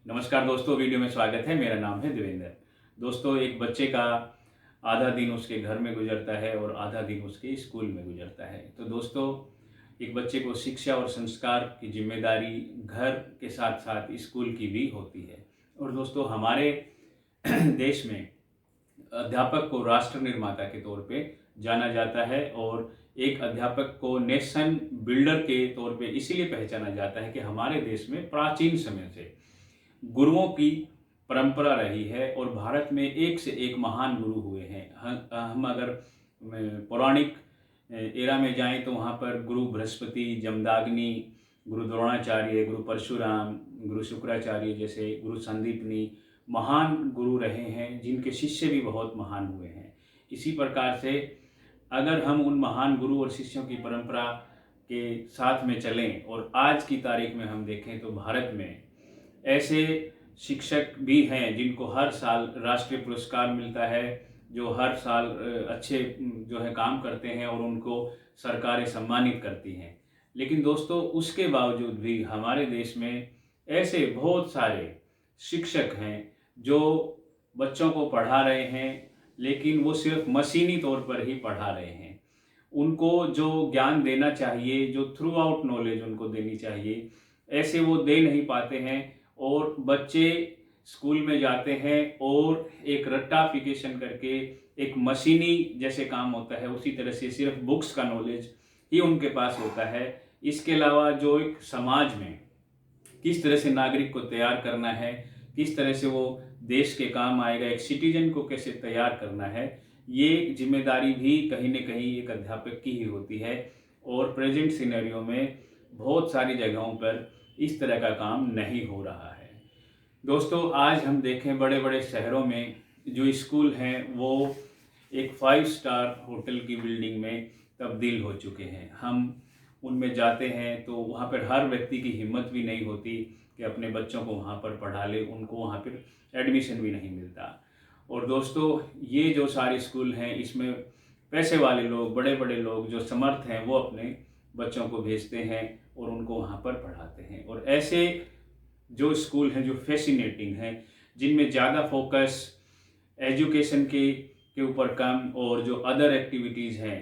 नमस्कार दोस्तों, वीडियो में स्वागत है। मेरा नाम है देवेंद्र। दोस्तों, एक बच्चे का आधा दिन उसके घर में गुजरता है और आधा दिन उसके स्कूल में गुजरता है। तो दोस्तों, एक बच्चे को शिक्षा और संस्कार की जिम्मेदारी घर के साथ साथ स्कूल की भी होती है। और दोस्तों, हमारे देश में अध्यापक को राष्ट्र निर्माता के तौर पे जाना जाता है और एक अध्यापक को नेशन बिल्डर के तौर पे इसीलिए पहचाना जाता है कि हमारे देश में प्राचीन समय से गुरुओं की परंपरा रही है और भारत में एक से एक महान गुरु हुए हैं। हम अगर पौराणिक एरा में जाएं तो वहाँ पर गुरु बृहस्पति, जमदाग्नि, गुरु द्रोणाचार्य, गुरु परशुराम, गुरु शुक्राचार्य जैसे गुरु संदीपनी महान गुरु रहे हैं, जिनके शिष्य भी बहुत महान हुए हैं। इसी प्रकार से अगर हम उन महान गुरु और शिष्यों की परंपरा के साथ में चलें और आज की तारीख में हम देखें तो भारत में ऐसे शिक्षक भी हैं जिनको हर साल राष्ट्रीय पुरस्कार मिलता है, जो हर साल अच्छे जो है काम करते हैं और उनको सरकारें सम्मानित करती हैं। लेकिन दोस्तों, उसके बावजूद भी हमारे देश में ऐसे बहुत सारे शिक्षक हैं जो बच्चों को पढ़ा रहे हैं, लेकिन वो सिर्फ मशीनी तौर पर ही पढ़ा रहे हैं। उनको जो ज्ञान देना चाहिए, जो थ्रू आउट नॉलेज उनको देनी चाहिए, ऐसे वो दे नहीं पाते हैं और बच्चे स्कूल में जाते हैं और एक रट्टाफिकेशन करके एक मशीनी जैसे काम होता है उसी तरह से सिर्फ बुक्स का नॉलेज ही उनके पास होता है। इसके अलावा जो एक समाज में किस तरह से नागरिक को तैयार करना है, किस तरह से वो देश के काम आएगा, एक सिटीजन को कैसे तैयार करना है, ये जिम्मेदारी भी कहीं न कहीं एक अध्यापक की ही होती है। और प्रेजेंट सिनेरियो में बहुत सारी जगहों पर इस तरह का काम नहीं हो रहा है। दोस्तों, आज हम देखें बड़े बड़े शहरों में जो स्कूल हैं वो एक 5 स्टार होटल की बिल्डिंग में तब्दील हो चुके हैं। हम उनमें जाते हैं तो वहाँ पर हर व्यक्ति की हिम्मत भी नहीं होती कि अपने बच्चों को वहाँ पर पढ़ा ले, उनको वहाँ पर एडमिशन भी नहीं मिलता। और दोस्तों, ये जो सारे स्कूल हैं इसमें पैसे वाले लोग, बड़े बड़े लोग जो समर्थ हैं वो अपने बच्चों को भेजते हैं और उनको वहाँ पर पढ़ाते हैं। और ऐसे जो स्कूल हैं जो फैसिनेटिंग हैं, जिनमें ज़्यादा फोकस एजुकेशन के ऊपर कम और जो अदर एक्टिविटीज़ हैं,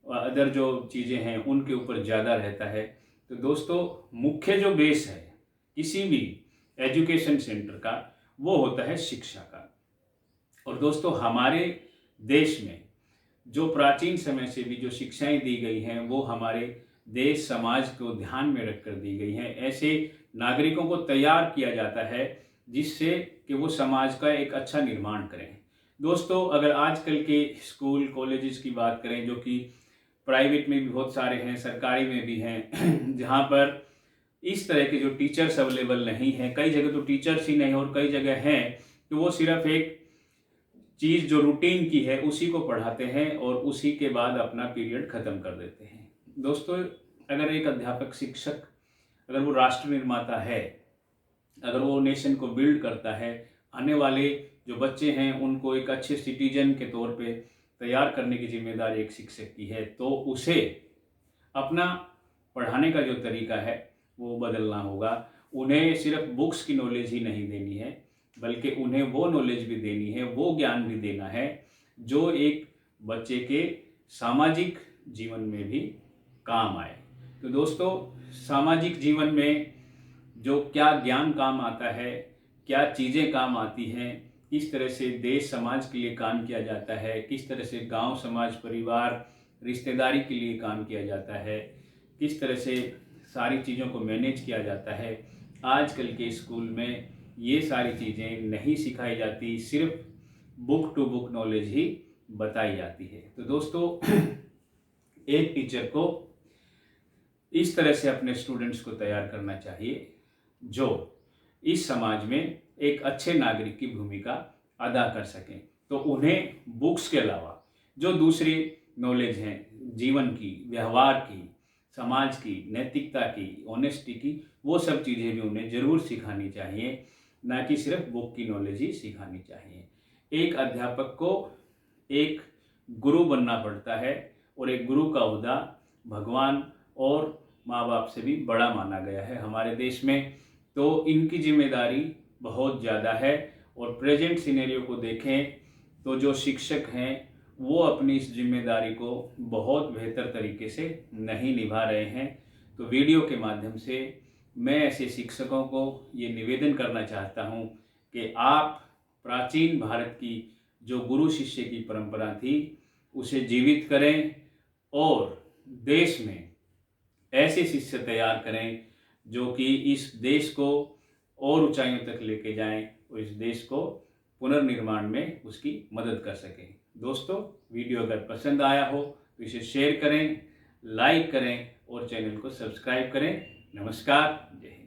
अदर जो चीज़ें हैं उनके ऊपर ज़्यादा रहता है। तो दोस्तों, मुख्य जो बेस है किसी भी एजुकेशन सेंटर का वो होता है शिक्षा का। और दोस्तों, हमारे देश में जो प्राचीन समय से भी जो शिक्षाएं दी गई हैं वो हमारे देश समाज को ध्यान में रखकर दी गई हैं। ऐसे नागरिकों को तैयार किया जाता है जिससे कि वो समाज का एक अच्छा निर्माण करें। दोस्तों, अगर आजकल के स्कूल कॉलेजेस की बात करें, जो कि प्राइवेट में भी बहुत सारे हैं, सरकारी में भी हैं, जहाँ पर इस तरह के जो टीचर्स अवेलेबल नहीं हैं, कई जगह तो टीचर्स ही नहीं और कई जगह हैं तो वो सिर्फ एक चीज़ जो रूटीन की है उसी को पढ़ाते हैं और उसी के बाद अपना पीरियड ख़त्म कर देते हैं। दोस्तों, अगर एक अध्यापक शिक्षक अगर वो राष्ट्र निर्माता है, अगर वो नेशन को बिल्ड करता है, आने वाले जो बच्चे हैं उनको एक अच्छे सिटीजन के तौर पे तैयार करने की जिम्मेदारी एक शिक्षक की है, तो उसे अपना पढ़ाने का जो तरीका है वो बदलना होगा। उन्हें सिर्फ बुक्स की नॉलेज ही नहीं देनी है, बल्कि उन्हें वो नॉलेज भी देनी है, वो ज्ञान भी देना है जो एक बच्चे के सामाजिक जीवन में भी काम आए। तो दोस्तों, सामाजिक जीवन में जो क्या ज्ञान काम आता है, क्या चीज़ें काम आती हैं, किस तरह से देश समाज के लिए काम किया जाता है, किस तरह से गांव समाज परिवार रिश्तेदारी के लिए काम किया जाता है, किस तरह से सारी चीज़ों को मैनेज किया जाता है, आजकल के स्कूल में ये सारी चीज़ें नहीं सिखाई जाती, सिर्फ बुक टू बुक नॉलेज ही बताई जाती है। तो दोस्तों, एक टीचर को इस तरह से अपने स्टूडेंट्स को तैयार करना चाहिए जो इस समाज में एक अच्छे नागरिक की भूमिका अदा कर सकें। तो उन्हें बुक्स के अलावा जो दूसरी नॉलेज हैं, जीवन की, व्यवहार की, समाज की, नैतिकता की, ऑनेस्टी की, वो सब चीज़ें भी उन्हें ज़रूर सिखानी चाहिए, ना कि सिर्फ बुक की नॉलेज ही सिखानी चाहिए। एक अध्यापक को एक गुरु बनना पड़ता है और एक गुरु का ओहदा भगवान और माँ बाप से भी बड़ा माना गया है हमारे देश में। तो इनकी जिम्मेदारी बहुत ज़्यादा है। और प्रेजेंट सिनेरियो को देखें तो जो शिक्षक हैं वो अपनी इस जिम्मेदारी को बहुत बेहतर तरीके से नहीं निभा रहे हैं। तो वीडियो के माध्यम से मैं ऐसे शिक्षकों को ये निवेदन करना चाहता हूँ कि आप प्राचीन भारत की जो गुरु शिष्य की परंपरा थी उसे जीवित करें और देश में ऐसे शिष्य तैयार करें जो कि इस देश को और ऊंचाइयों तक लेके जाएं और इस देश को पुनर्निर्माण में उसकी मदद कर सकें। दोस्तों, वीडियो अगर पसंद आया हो तो इसे शेयर करें, लाइक करें और चैनल को सब्सक्राइब करें। नमस्कार, जय हिंद।